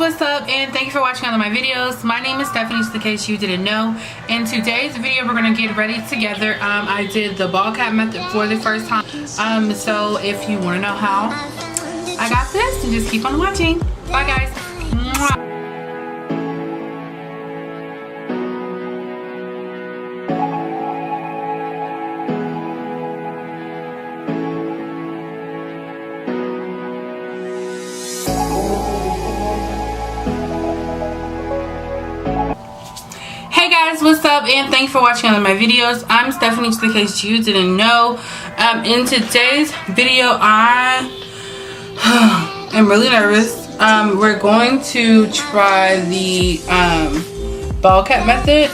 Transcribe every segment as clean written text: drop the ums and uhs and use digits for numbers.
what's up, and thank you for watching all of my videos. My name is Stephanie, just in case you didn't know. In today's video, we're gonna get ready together. I did the ball cap method for the first time. So if you want to know how I got this, then just keep on watching. Bye guys. Mwah. Hey guys, what's up, and thanks for watching all of my videos. I'm Stephanie, just in case you didn't know. In today's video, I am really nervous. We're going to try the ball cap method.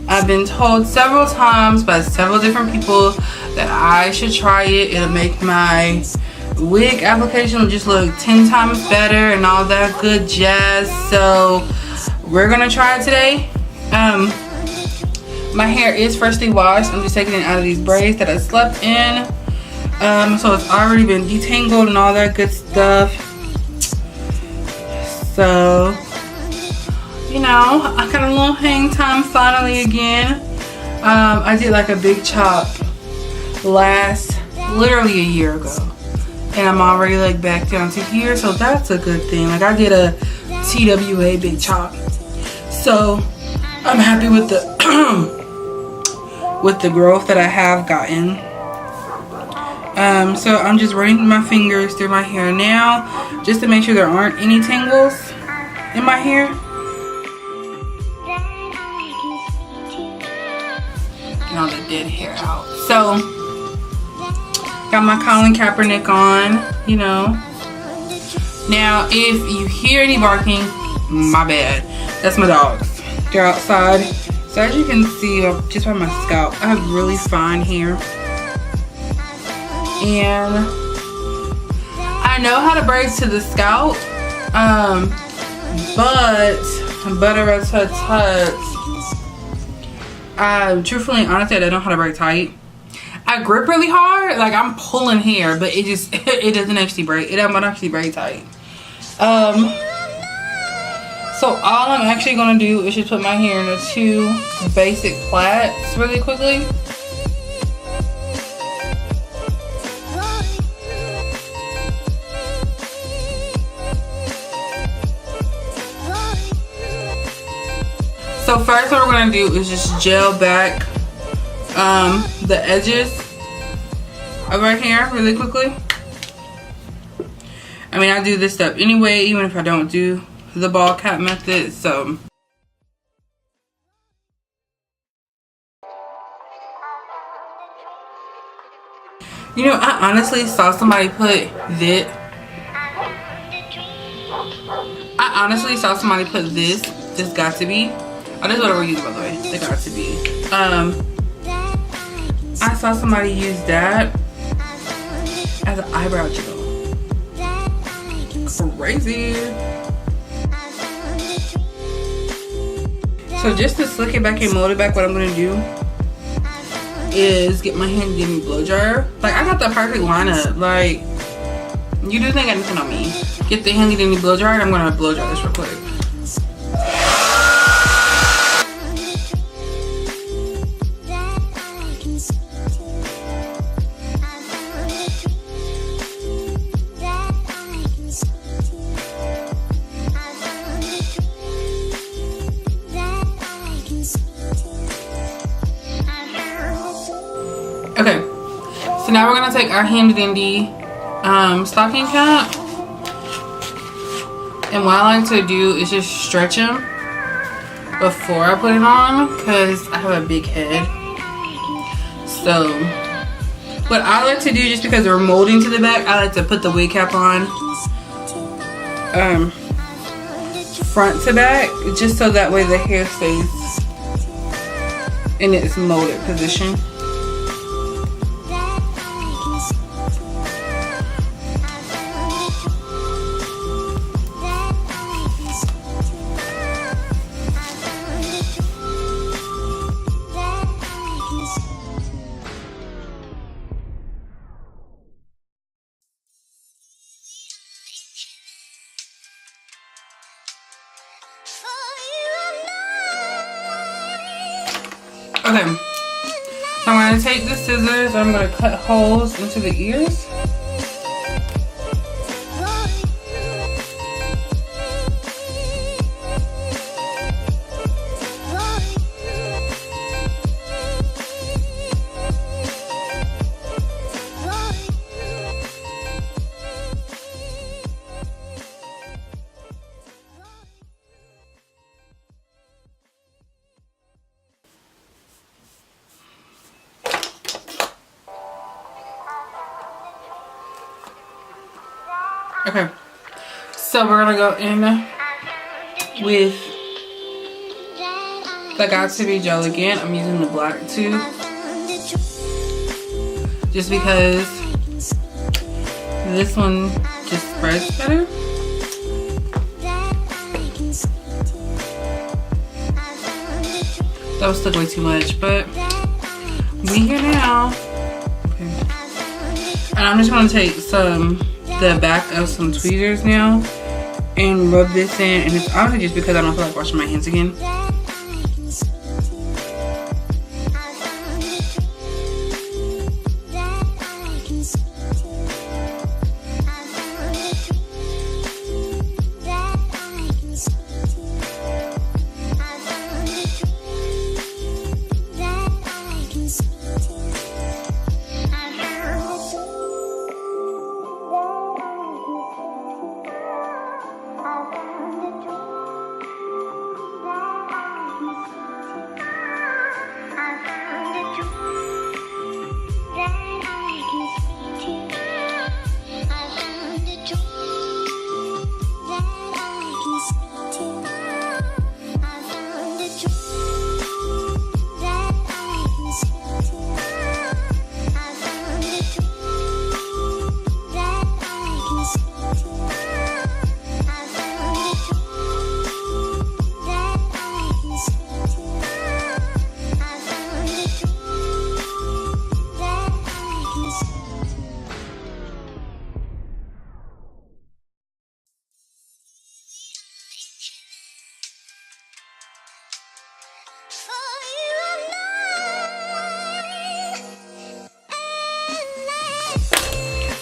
I've been told several times by several different people that I should try it. It'll make my wig application just look 10 times better and all that good jazz. So we're gonna try it today. My hair is freshly washed. I'm just taking it out of these braids that I slept in. So it's already been detangled and all that good stuff. So, you know, I got a little hang time finally again. I did like a big chop literally a year ago. And I'm already like back down to here. So that's a good thing. Like I did a TWA big chop. So I'm happy with the with the growth that I have gotten. So I'm just running my fingers through my hair now, just to make sure there aren't any tangles in my hair. Get all the dead hair out. So got my Colin Kaepernick on, you know. Now if you hear any barking, my bad. That's my dogs. They're outside. So as you can see, just by my scalp, I have really fine hair. And I know how to braid to the scalp. Truthfully, honestly, I don't know how to braid tight. I grip really hard, like I'm pulling hair, but it just, it doesn't actually braid. It doesn't actually braid tight. So all I'm actually gonna do is just put my hair into two basic plaits really quickly. So first what we're gonna do is just gel back the edges of our hair really quickly. I mean, I do this step anyway, even if I don't do the ball cap method. So you know, I honestly saw somebody put this. This got to be. Oh, this is what we're using, by the way. They got to be. I saw somebody use that as an eyebrow gel. Crazy. So just to slick it back and mold it back, what I'm gonna do is get my hand, give me blow dryer. Like I got the perfect lineup. Like you just ain't got nothing on me. Get the handy dandy blow dryer, and I'm gonna blow dry this real quick. Okay, so now we're gonna take our handy dandy stocking cap, and what I like to do is just stretch them before I put it on, because I have a big head. So what I like to do, just because we're molding to the back, I like to put the wig cap on front to back, just so that way the hair stays in its molded position. Okay, so I'm going to take the scissors and I'm going to cut holes into the ears. Okay, so we're gonna go in with the Got To Be gel again. I'm using the black too, just because this one just spreads better. That was still way too much, but we here now. Okay. And I'm just gonna take the back of some tweezers now and rub this in, and it's honestly just because I don't feel like washing my hands again.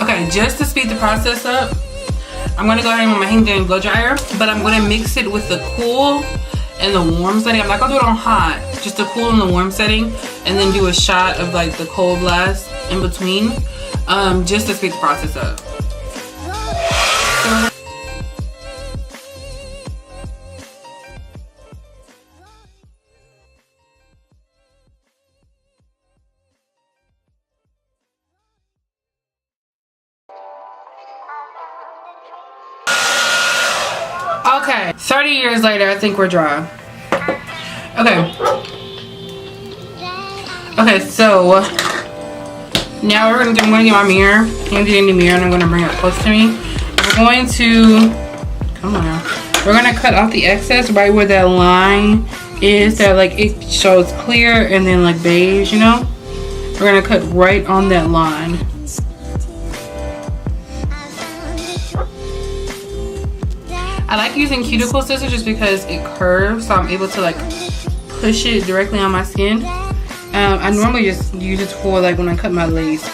Okay, just to speed the process up, I'm gonna go ahead and put my hand in blow dryer, but I'm gonna mix it with the cool and the warm setting. I'm not gonna do it on hot, just the cool and the warm setting, and then do a shot of like the cold blast in between, just to speed the process up. Okay, 30 years later, I think we're dry. Okay. Okay, so now I'm gonna get my mirror, hand it in the mirror, and I'm gonna bring it close to me. We're going to, come on now. We're gonna cut off the excess right where that line is, that like it shows clear and then like beige, you know? We're gonna cut right on that line. I like using cuticle scissors just because it curves, so I'm able to like push it directly on my skin. I normally just use it for like when I cut my lace.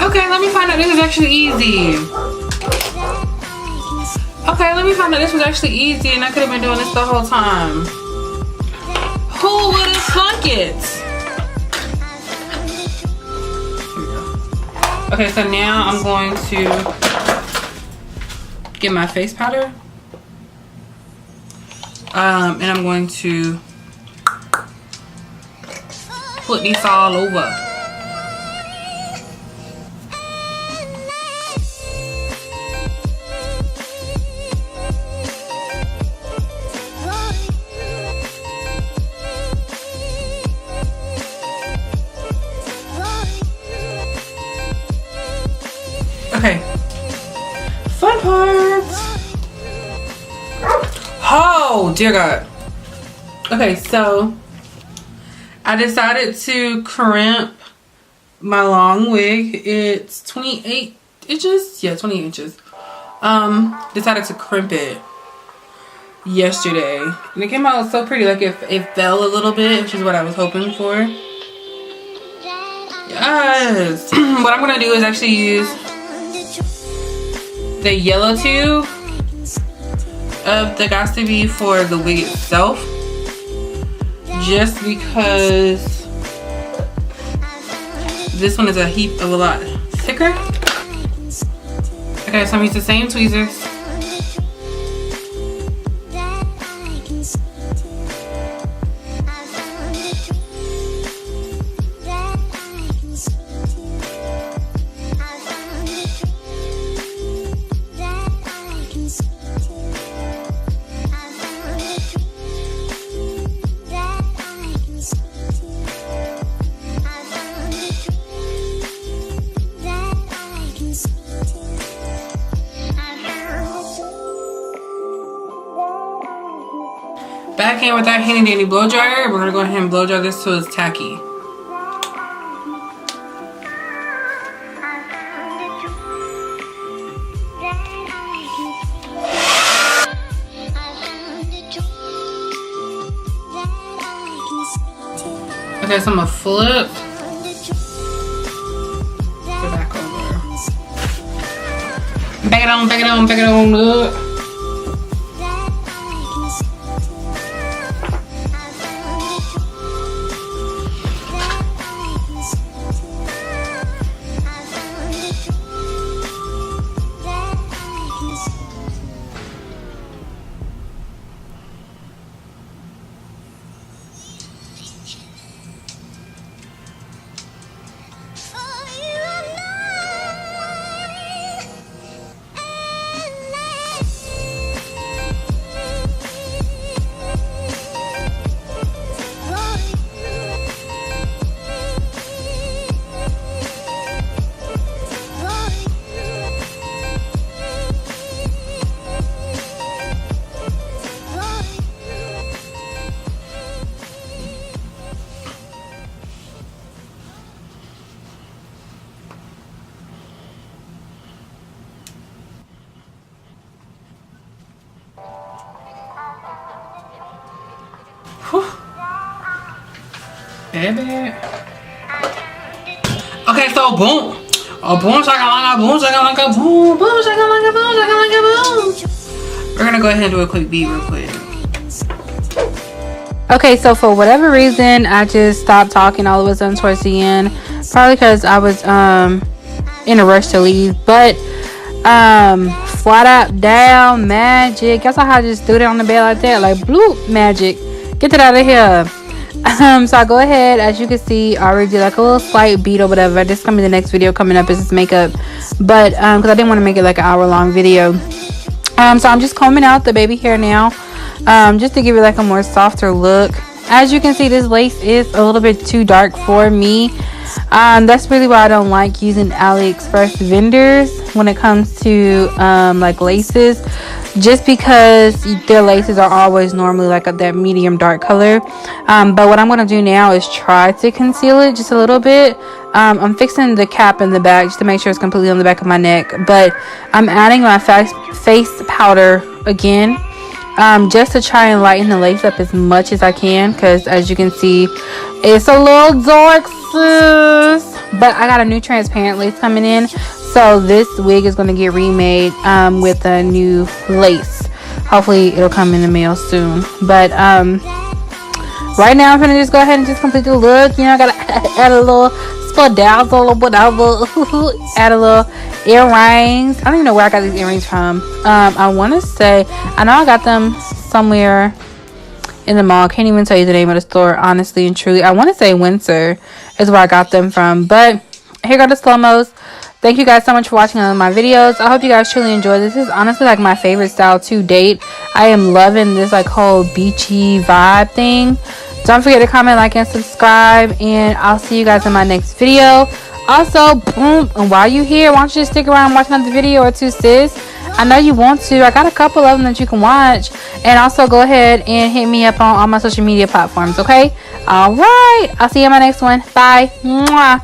Okay, let me find out this is actually easy. Okay, let me find out this was actually easy and I could have been doing this the whole time. Who would have thunk it? Here we go. Okay, so now I'm going to get my face powder. And I'm going to put this all over. Okay, fun parts. Oh dear God. Okay, so I decided to crimp my long wig. It's 28 inches. Yeah, 28 inches. Decided to crimp it yesterday, and it came out so pretty. Like it fell a little bit, which is what I was hoping for. Yes. What I'm gonna do is actually use the yellow tube of the Got to Be for the wig itself, just because this one is a heap of a lot thicker. Okay, so I'm using the same tweezers. Back in with that handy dandy blow dryer. We're gonna go ahead and blow dry this till it's tacky. Okay, so I'm gonna flip the back over. Back it on, back it on, back it on up. Baby. Okay, so boom. Oh, boom, shakalaka, boom, shakalaka, boom, boom, shakalaka, boom, shakalaka, boom. We're gonna go ahead and do a quick beat real quick. Okay, so for whatever reason, I just stopped talking all of a sudden towards the end. Probably because I was in a rush to leave. But flat out down magic. Guess how I just threw it on the bed like that, like bloop magic. Get that out of here. So I go ahead, as you can see, I already did like a little slight beat or whatever. This is gonna be the next video coming up, is this makeup, but because I didn't want to make it like an hour-long video. So I'm just combing out the baby hair now, just to give it like a more softer look. As you can see, this lace is a little bit too dark for me. That's really why I don't like using AliExpress vendors when it comes to like laces, just because their laces are always normally like that medium dark color. But what I'm going to do now is try to conceal it just a little bit. I'm fixing the cap in the back just to make sure it's completely on the back of my neck, but I'm adding my face powder again, just to try and lighten the lace up as much as I can, because as you can see, it's a little dark, sis. But I got a new transparent lace coming in, so this wig is going to get remade with a new lace. Hopefully it'll come in the mail soon. But right now I'm gonna just go ahead and just complete the look. You know, I gotta add a little skedazzle or whatever. Add a little earrings. I don't even know where I got these earrings from. I want to say, I know I got them somewhere in the mall. Can't even tell you the name of the store, honestly and truly. I want to say Windsor is where I got them from. But here go the slow-mos. Thank you guys so much for watching all of my videos. I hope you guys truly enjoy this. This is honestly like my favorite style to date. I am loving this like whole beachy vibe thing. Don't forget to comment, like, and subscribe. And I'll see you guys in my next video. Also, boom, and while you're here, why don't you just stick around and watch another video or two, sis? I know you want to. I got a couple of them that you can watch. And also go ahead and hit me up on all my social media platforms, okay? All right. I'll see you in my next one. Bye. Mwah.